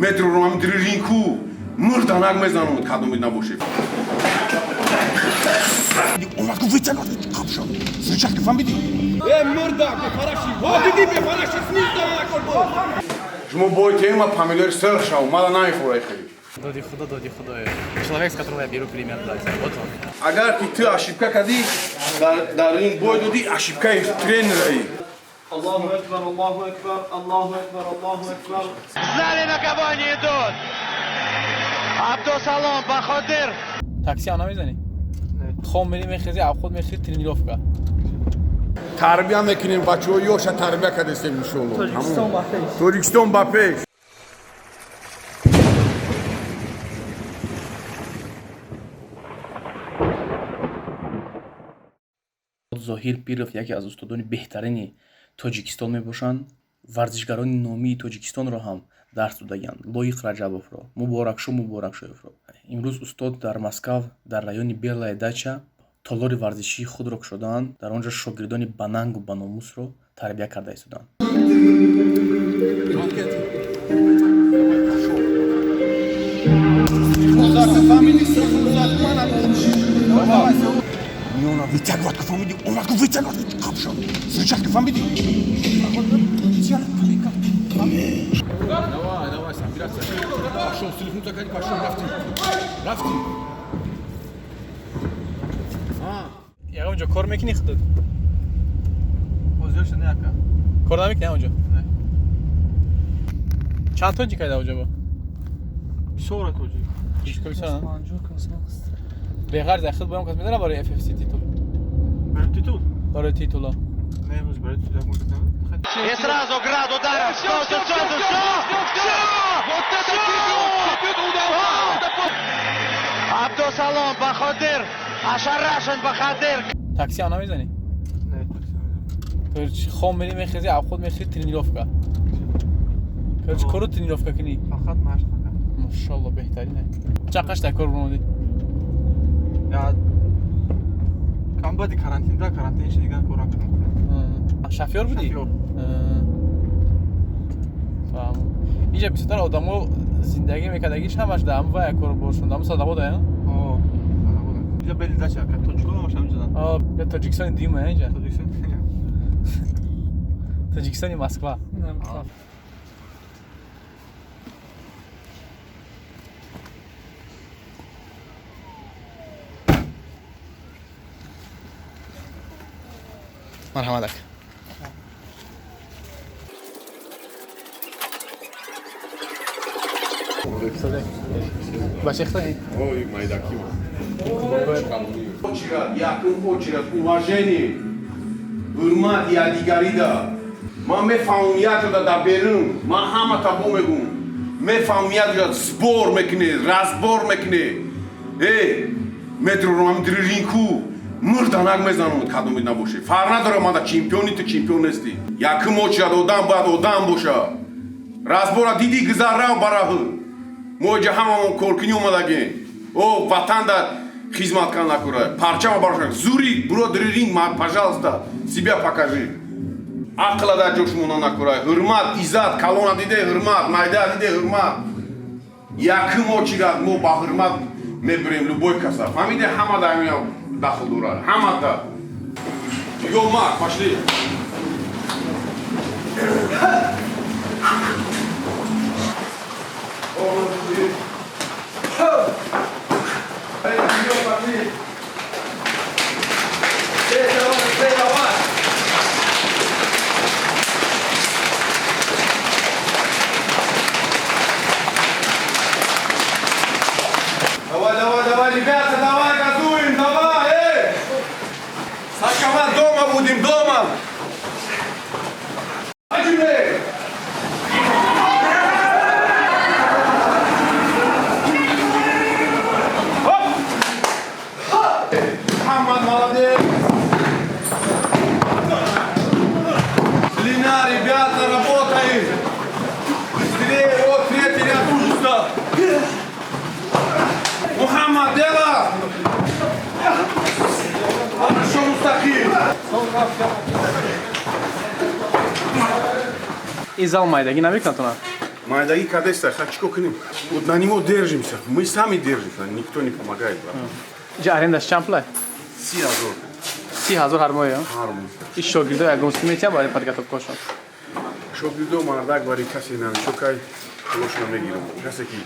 մետրո ռոմամի դրիրինքու մրդանակ մեզանում ըտ կադումիտ նաբոշև։ Он вас вытянул, капшон. Зачем ты фамилии? Морда, пефараши, ходиди пефараши, снизу на корбо. Жмо бойтема фамилиер сэршау, мала найфура ехали. Доди худо. Человек, с которого я беру пример, да, вот он. Агар ты ошибка кади, дар ринг бой доди, ошибка тренера и. Аллаху акбар, Аллаху акбар, Аллаху акбар, Аллаху акбар. Знали, на кого они идут. Абдусалом, Баходир. Такси она мизани? خون بریم میخیزی اب خود میخید ترینیروفکا تربیه میکنیم بچه ها یوشا تربیه کردستیم انشالله توریکستان با پیش زاهیر پیروف یکی از استادان بهترین تاجیکستان میباشند ورزشگران نامی تاجیکستان را هم درس دادند لایق رجبوف را مبارک شویف را امروز استاد در مسکو در رایون بیرلای داچا تالار ورزشی خود را کشیدند در آنجا شاگردان بننگ و بناموس را تربیت کرده ایستادند Миона вытягивает к фамилии, он вас вытягивает, капшон. Зачем ты фамилии? Давай, сам, бираться. Пошел, с телефона так пошел, рафти. یا اونجا کار میکنی خودت؟ Poziyorsun ne yaka? کار نمیکنی اونجا؟ نه چند تا جیکای اونجا با؟ Bir sonraki hocam. Hiç sana. Behar zaxil boyam qismi dara برای FFC تیتول. Böyle titul. برای تیتولا. Ne yapıyoruz böyle titul mutlaka? И сразу град ударов. Все. Вот это Абдусалом, Баходир. Ошарашен Баходир. تاکسی آنا میزنی؟ Ne taksi? خون بریم میخیزی اب خود میخید ترینیروفکا کرچ کارو ترینیروفکا کنی؟ Fakat maaş fakat. ماشاءالله بهترینه چقدر تا کار بودی؟ Ya kambadi karantin işi digan koran kırdım. شفیار بودی؟ Şoför. فهم اینجا بیشتر آدمو زندگی میکردگیش همش دام و کار باشون دام صدا بود نه؟ Oo. Bir de belli daş yaka. Tocuk olmamış amcadan. به تاجیکستان دیم اینجا Tocuksun. تاجیکستان مسکو مرحمتك باشه اختاری Ой, майдакима. Якын очеред, уважение, hürmet yadigarı da. Ma me famiyat da berun, ma hama tabo megun. Me famiyat da zbor mekne, razbor mekne. Metro romam dririnku. Mırdanak mezanım kadımit naboshe. Farnadara mada çempiyon esti. Yakın очеред odan boşa. Razbora didi gızarra barahı. Moja hamamon korkuni omadage. O vatanda хизматкан накура. Парчама барашак. Зури, бро дриринг, пожалуйста, себя покажи. Акла да жошмуна накура. Hürmat, izat, kalona диде hürmat, майда диде hürmat. Якын очеред мо ба hürmat мебрем любой каса. Фамилия хамада амия дахл дура. Хамада. Ёма, пошли. Давай, ребята, давай, газуем, давай, Сашкова, дома будем, дома. Начали! Хамад, молодец! Длина, ребята, работаем! Быстрее, вот третий ряд ужаса! Мухаммад, дело! Хорошо, Мустахим! این زال مایدگی نمیکنه تو نه؟ Майдаги кадеста, хачко кним. Вот на него держимся. Мы сами держимся, никто не помогает, брат. Ҷа арендаш чанд пулай? 3000. 30,000 ҳар моҳ ё? Армон. ин шогирдо ягон сумметия барои подготовкашон. Шогирдо мардак бари касе намешокай лош намегирам. Касе ки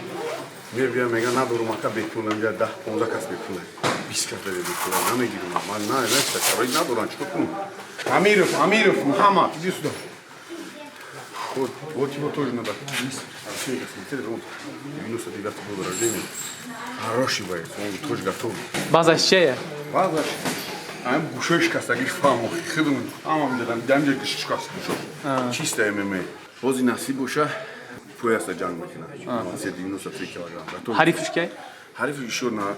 мебия мега надорум ака бетунам ҷа 10-15 кас бетунай. 20 кас бетунай намегирам. Ман на неста карои надорам чико кунам. Амиров, Мухаммад, иди сюда. Вот его тоже надо. Смотри, вот 99 года рождения. Хороший боец, он тоже готов. Базаш чия? Базаш. Ам бушешка сагиш фамо. Хидум. Амам дадам дамжа кишкас. Чистая ММА. Бози насиб боша. Пояса джанг мекина. 93 килограмм. Готов. Ҳарифиш кия? Хариф еще на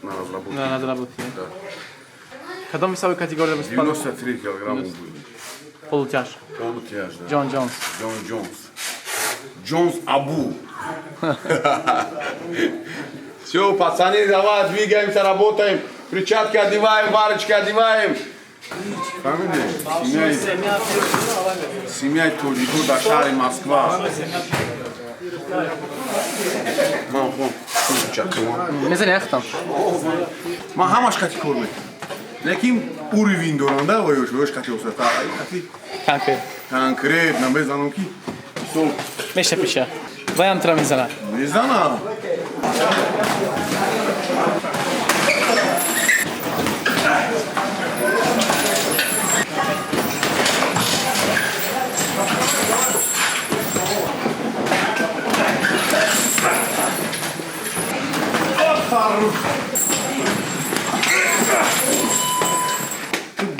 разработке. На разработке. Да. Кадом весовой категория выступал? 93 килограмм он будет. Полутяж. Полутяж, да. Джон Джонс. Джонс Абу. Все, пацаны, давай, двигаемся, работаем. Перчатки одеваем, варочки одеваем. Фамилия? Семья Тоджико, Дашари, Москва. Мам, перчатки. Мезани яхтам. Ман ҳамаш кати кор мекунам. Лекин уровень дорам, да, воёш кати осата. Конкрет, намезанам ки сол Меша пиша. Ваям тра мезана. мезанам.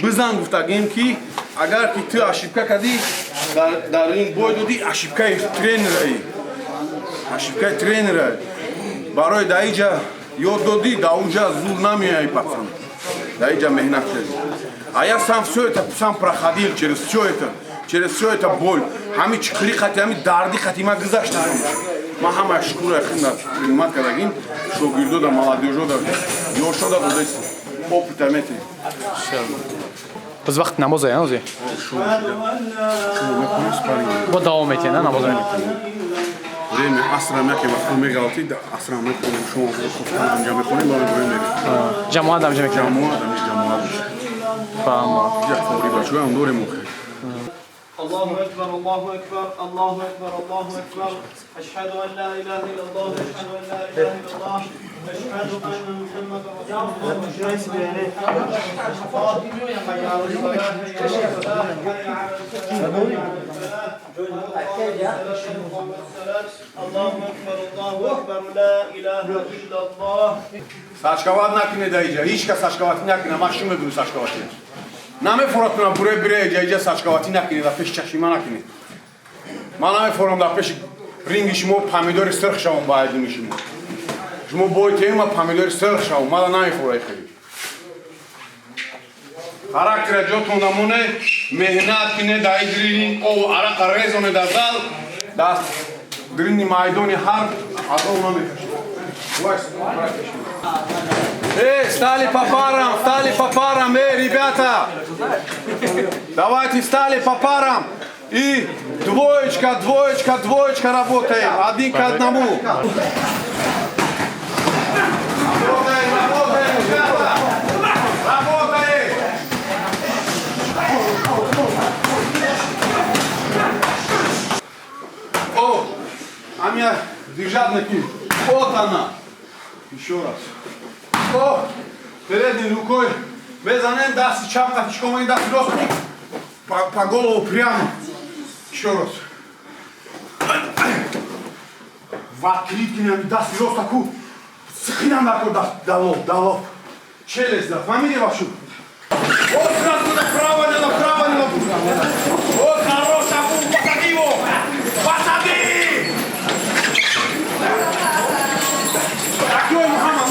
Бизан гуфтагем ки агар ки ту ошибка кади дар ринг бой доди ошибкаи тренера барои даиҷа ёд доди да унҷа зуд намеяй пацан даиҷа меҳнат кади а я сам все это сам проходил через все это боль ҳами чиқири хати ҳами дарди хати ма гузаштам ма ҳама шукура хина хидмат кардагим шогирдода молодежода ёшода додеси опыта метри Biz vaqt namoz ya o'zi. Bu davom etgan namoz. Время асра меке вақт мегалти да асра меке шумо хустан ҷамъ мекунем барои время Ҷамоат ҳам ҷамъ мекунем. ҷамоат Фаҳмо. як фори бача ам дорем охир الله أكبر الله أكبر الله أكبر الله أكبر أشهد أن لا إله إلا الله أشهد أن لا إله إلا الله أشهد أن محمدا رسول الله أكبر الله أكبر لا إله إلا الله сачкават накине даиҷа ҳеҷ кас сачкаватӣ накине ман шум мебинам сачкаватӣ намефоратунам буре бире ҷаиҷа сачкаватӣ накине дар пеши чашима накине ман намефорам дар пеши ринги шумо помидори сирх шавам ба айдуни шумо шумо бойтем ма помидори сирх шавам мада намефорай хеле характера ҷотон намоне меҳнат кине дар идри ринг ов арақа резоне дар зал дар дрини майдони ҳарб азо намекашед стали по парам, ребята! Давайте стали по парам. И двоечка работаем. Один к одному. Работаем, ребята! Работаем! О, а меня держат на ким. Вот она. Еще раз. О, передней рукой безанем даст чап, катичком и даст рост по голову прямо. Еще раз. В открытке нам даст рост такую. Схинам такой даст долов. Челюсть, да, фамилия вашу. Вот сразу направо, не направо. Вот хорош, посади его. Посади! Такой Мухаммад.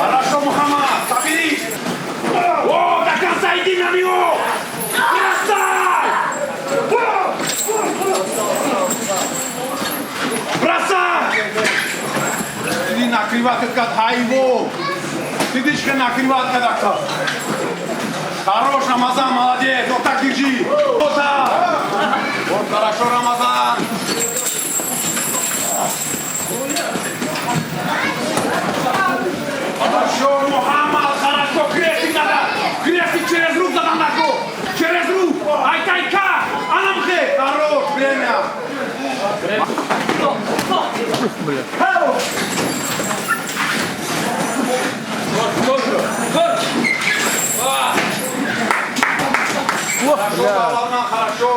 Хорошо, Мухаммад, соберись! О, до конца иди на него! Бросай! Иди накрывать как хайвон! Сидишь накрывать как хорош, Рамазан, молодец! Вот так держи! Вот так! Хорошо, Рамазан! Хорошо, Мухаммад, хорошо, крестик надо! Крестик через руку надо ногу! Через руку! Айка! Анамхе! Хорош, время! Хорошо, хорошо!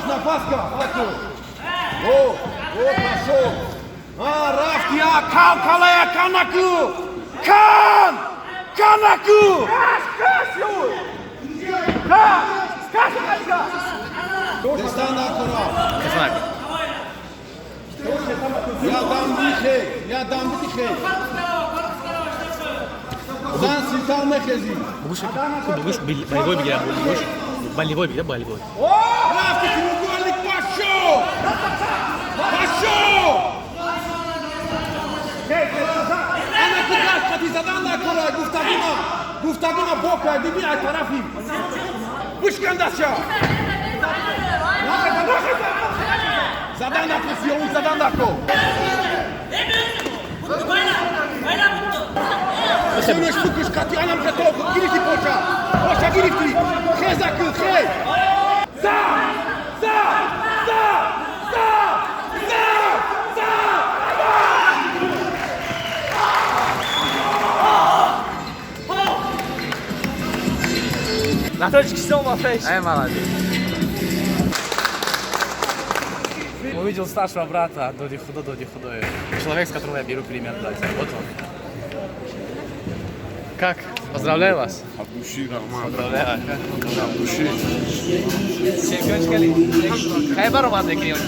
Na paska! O, paszło! A, Raftia, Kaleja, Kanaku! Kanaku! Stana kora! Ja dam dichej! Zan sitan mekezi! Болевой беги, болевой беги, болевой. Rafti krugolik paszło! Paszło! Ana kudaş kati zadana kora guftagina boka dibi ay tarafim. Pushkandasha. Zadana presyon zadana ko. Seniş fukuş kati anam katok girifti poça. Poça girifti. Khezakı khay. Za! Na Таджикистан uma festa. Молодец. Увидел старшего брата, Доди худой. Человек, с которого я беру пример, да. Вот он. Как? Поздравляю вас. От души, Роман. Поздравляю. От души. Чемпиончика ли? Хайбар Роман Декрион.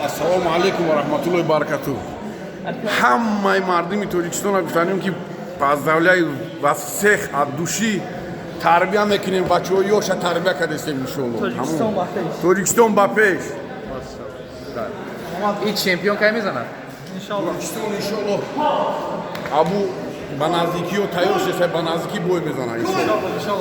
Ассалому алейкум ва рахматуллахи ва баракатуh. Хаммаи мардуми Тоҷикистона гуфтанем ки поздравляю вас всех от души. Тарбия мекунем бачаҳо ёша тарбия кардестем иншоллоҳ. Тоҷикистон ба пеш. И чемпионка мезанад? Тоҷикистон иншоллоҳ абу ба наздикиҳо тайёр шеса ба наздикӣ бой мезанад иншоллоҳ.